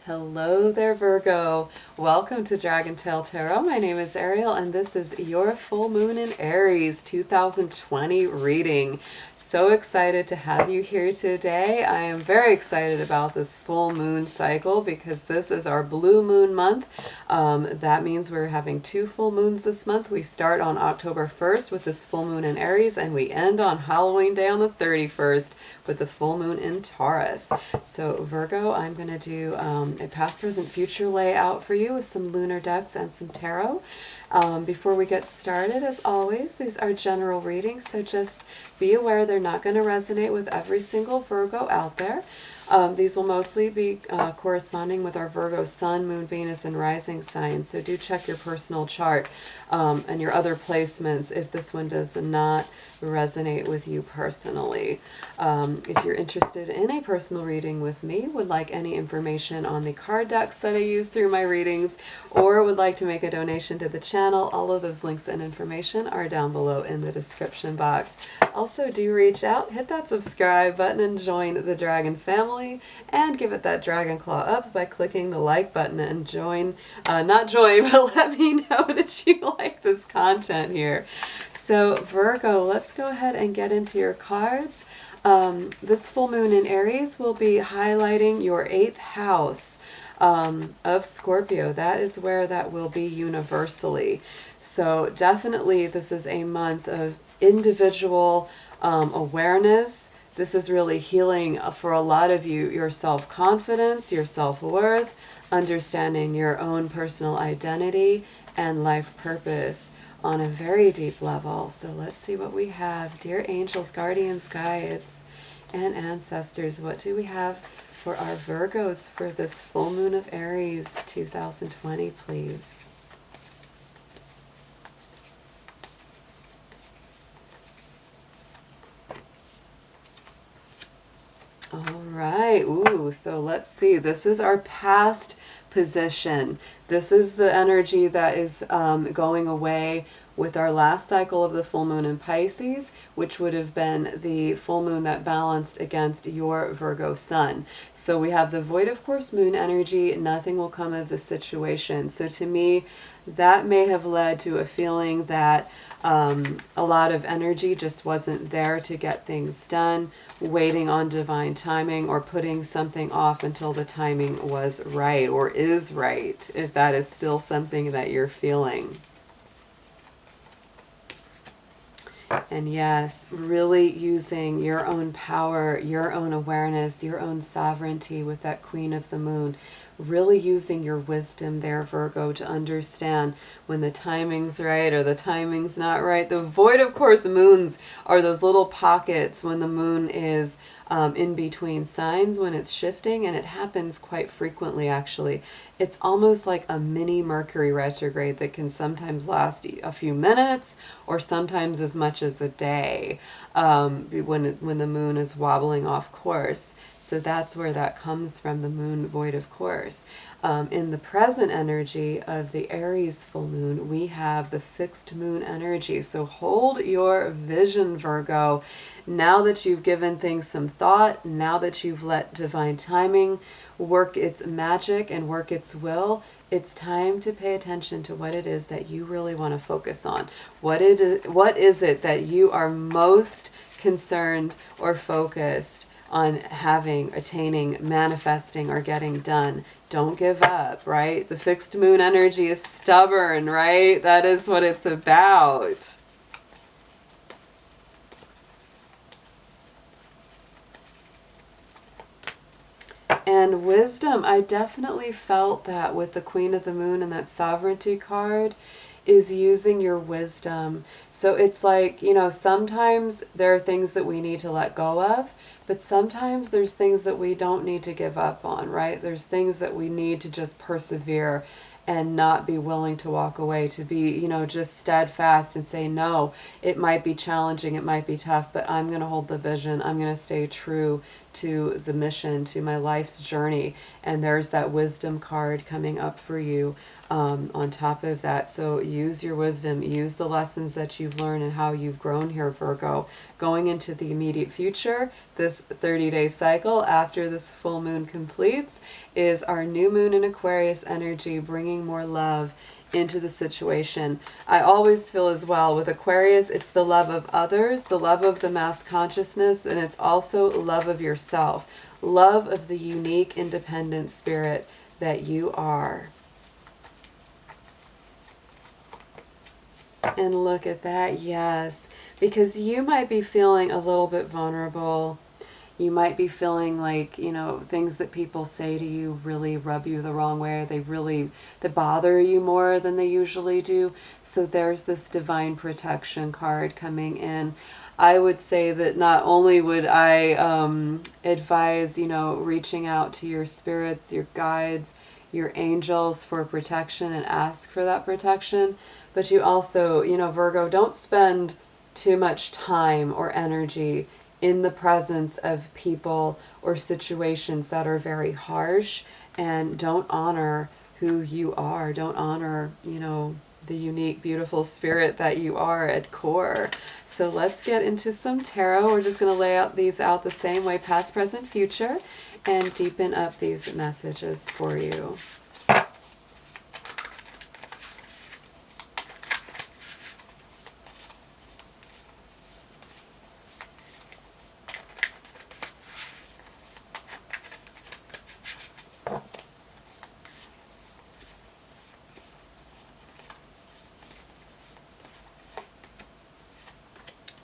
Hello there, Virgo. Welcome to DragonTaleTarot. My name is Ariel, and this is your full moon in Aries 2020 reading. So excited to have you here today. I am very excited about this full moon cycle because this is our blue moon month. That means we're having 2 full moons this month. We start on October 1st with this full moon in Aries, and we end on Halloween Day on the 31st with the full moon in Taurus. So Virgo, I'm going to do a past, present, future layout for you with some lunar decks and some tarot. Before we get started, as always, these are general readings, so just be aware they're not going to resonate with every single Virgo out there. These will mostly be corresponding with our Virgo Sun, Moon, Venus, and Rising signs, so do check your personal chart and your other placements if this one does not resonate with you personally. If you're interested in a personal reading with me, would like any information on the card decks that I use through my readings, or would like to make a donation to the channel, all of those links and information are down below in the description box. Also, do reach out, hit that subscribe button, and join the Dragon family, and give it that dragon claw up by clicking the like button and join, not join, but let me know that you like this content here. So Virgo, let's go ahead and get into your cards. This full moon in Aries will be highlighting your 8th house of Scorpio. That is where that will be universally. So definitely this is a month of individual awareness. This is really healing for a lot of you, your self-confidence, your self-worth, understanding your own personal identity and life purpose on a very deep level. So let's see what we have. Dear angels, guardians, guides, and ancestors, what do we have for our Virgos for this full moon of Aries 2020, please? All right. Ooh, so let's see. This is our past position. This is the energy that is going away with our last cycle of the full moon in Pisces, which would have been the full moon that balanced against your Virgo sun. So we have the void of course moon energy. Nothing will come of the situation. So to me, that may have led to a feeling that a lot of energy just wasn't there to get things done, waiting on divine timing, or putting something off until the timing was right or is right, if that is still something that you're feeling. And yes, really using your own power, your own awareness, your own sovereignty with that Queen of the Moon. Really using your wisdom there, Virgo, to understand when the timing's right or the timing's not right. The void, of course, moons are those little pockets when the moon is in between signs, when it's shifting, and it happens quite frequently, actually. It's almost like a mini Mercury retrograde that can sometimes last a few minutes or sometimes as much as a day when the moon is wobbling off course. So that's where that comes from, the moon void of course. In the present energy of the Aries full moon, we have the fixed moon energy. So hold your vision, Virgo. Now that you've given things some thought, now that you've let divine timing work its magic and work its will, it's time to pay attention to what it is that you really want to focus on. What is it that you are most concerned or focused on having, attaining, manifesting, or getting done? Don't give up, right? The fixed moon energy is stubborn, right? That is what it's about. And wisdom, I definitely felt that with the Queen of the Moon and that sovereignty card, is using your wisdom. So it's like, you know, sometimes there are things that we need to let go of, but sometimes there's things that we don't need to give up on, right? There's things that we need to just persevere and not be willing to walk away, to be, you know, just steadfast and say, no, it might be challenging, it might be tough, but I'm going to hold the vision. I'm going to stay true to the mission, to my life's journey. And there's that wisdom card coming up for you on top of that. So use your wisdom, use the lessons that you've learned and how you've grown here, Virgo. Going into the immediate future, this 30-day cycle after this full moon completes is our new moon in Aquarius energy, bringing more love into the situation. I always feel as well with Aquarius, it's the love of others, the love of the mass consciousness, and it's also love of yourself, love of the unique, independent spirit that you are. And look at that, yes, because you might be feeling a little bit vulnerable. You might be feeling like, you know, things that people say to you really rub you the wrong way. They bother you more than they usually do. So there's this divine protection card coming in. I would say that not only would I advise, you know, reaching out to your spirits, your guides, your angels for protection and ask for that protection, but you also, you know, Virgo, don't spend too much time or energy in the presence of people or situations that are very harsh, and don't honor who you are. Don't honor, you know, the unique, beautiful spirit that you are at core. So let's get into some tarot. We're just going to lay out these out the same way, past, present, future, and deepen up these messages for you.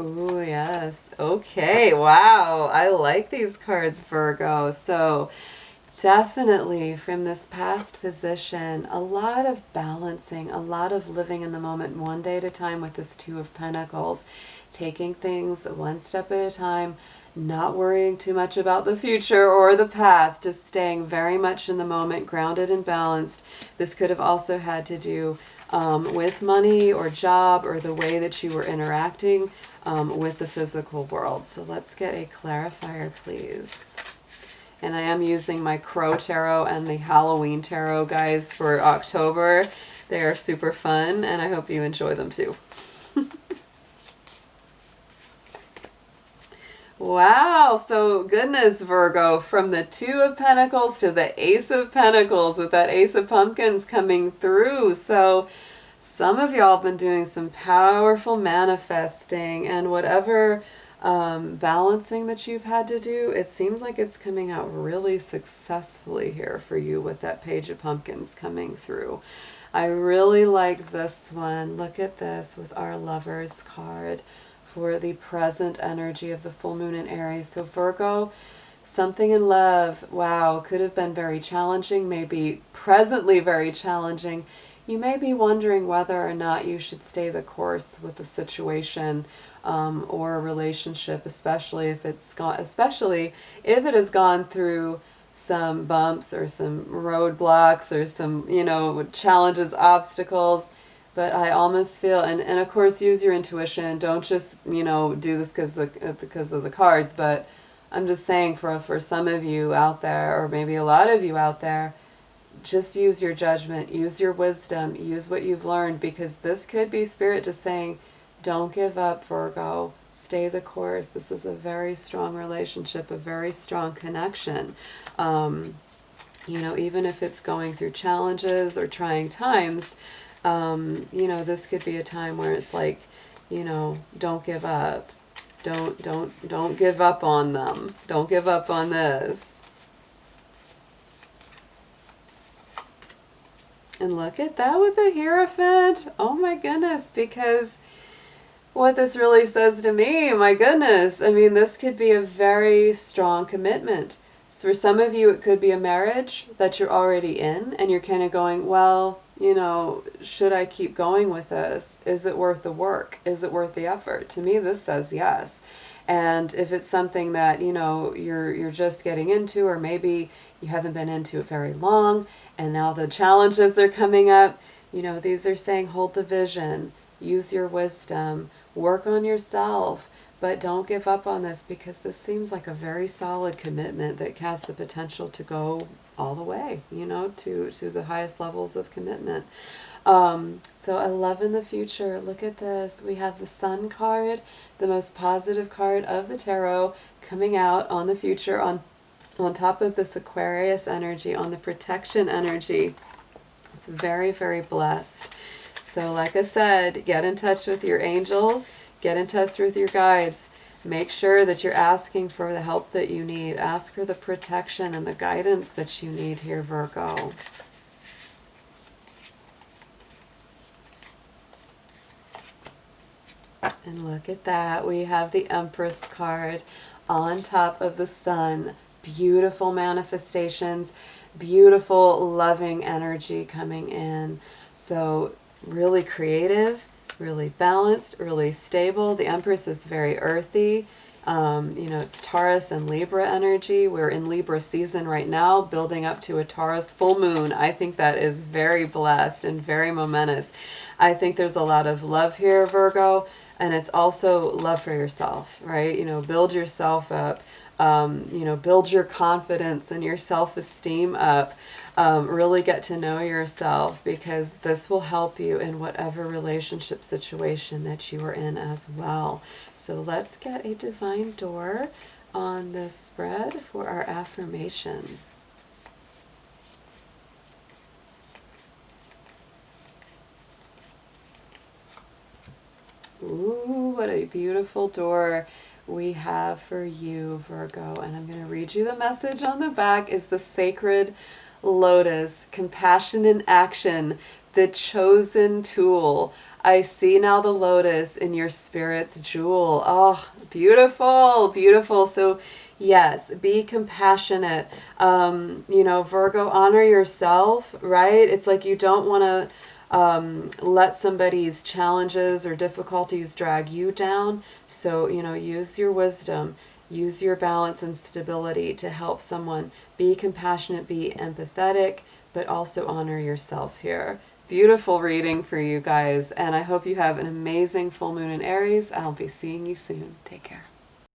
Oh, yes. Okay. Wow. I like these cards, Virgo. So definitely from this past position, a lot of balancing, a lot of living in the moment one day at a time with this Two of Pentacles, taking things one step at a time, not worrying too much about the future or the past, just staying very much in the moment, grounded and balanced. This could have also had to do with money or job or the way that you were interacting with the physical world. So let's get a clarifier, please. And I am using my Crow Tarot and the Halloween Tarot, guys, for October. They are super fun, and I hope you enjoy them too. Wow, so goodness, Virgo, from the Two of Pentacles to the Ace of Pentacles with that Ace of Pumpkins coming through. So some of y'all have been doing some powerful manifesting, and whatever balancing that you've had to do, it seems like it's coming out really successfully here for you with that Page of Pumpkins coming through. I really like this one. Look at this with our Lovers card for the present energy of the full moon in Aries. So Virgo, something in love, wow, could have been very challenging, maybe presently very challenging. You may be wondering whether or not you should stay the course with the situation or a relationship, especially if it has gone through some bumps or some roadblocks or some, you know, challenges, obstacles. But I almost feel, and of course use your intuition, don't just, you know, do this because of the cards, but I'm just saying for some of you out there, or maybe a lot of you out there, just use your judgment, use your wisdom, use what you've learned, because this could be Spirit just saying, don't give up, Virgo, stay the course. This is a very strong relationship, a very strong connection. You know, even if it's going through challenges or trying times, you know, this could be a time where it's like, you know, don't give up. Don't give up on them. Don't give up on this. And look at that with the Hierophant. Oh my goodness, because what this really says to me, my goodness, I mean, this could be a very strong commitment. So for some of you, it could be a marriage that you're already in, and you're kind of going, well, you know, should I keep going with this? Is it worth the work? Is it worth the effort? To me, this says yes. And if it's something that, you know, you're just getting into, or maybe you haven't been into it very long, and now the challenges are coming up, you know, these are saying hold the vision, use your wisdom, work on yourself, But don't give up on this, because this seems like a very solid commitment that has the potential to go all the way, you know, to the highest levels of commitment. So I love in the future. Look at this. We have the Sun card, the most positive card of the tarot, coming out on the future, on top of this Aquarius energy, on the protection energy. It's very, very blessed. So like I said, get in touch with your angels, get in touch with your guides. Make sure that you're asking for the help that you need. Ask for the protection and the guidance that you need here, Virgo. And look at that. We have the Empress card on top of the Sun. Beautiful manifestations, beautiful loving energy coming in. So really creative, really balanced, really stable. The Empress is very earthy. You know, it's Taurus and Libra energy. We're in Libra season right now, building up to a Taurus full moon. I think that is very blessed and very momentous. I think there's a lot of love here, Virgo, and it's also love for yourself, right? You know, build yourself up. You know, build your confidence and your self-esteem up. Really get to know yourself, because this will help you in whatever relationship situation that you are in as well. So let's get a divine door on this spread for our affirmation. Ooh, what a beautiful door we have for you, Virgo. And I'm going to read you the message on the back. Is the Sacred Lotus, compassion in action, the chosen tool. I see now the lotus in your spirit's jewel. Oh, beautiful, beautiful. So yes, be compassionate. You know, Virgo, honor yourself, right? It's like you don't want to let somebody's challenges or difficulties drag you down. So, you know, use your wisdom, use your balance and stability to help someone. Be compassionate, be empathetic, but also honor yourself here. Beautiful reading for you guys, and I hope you have an amazing full moon in Aries. I'll be seeing you soon. Take care.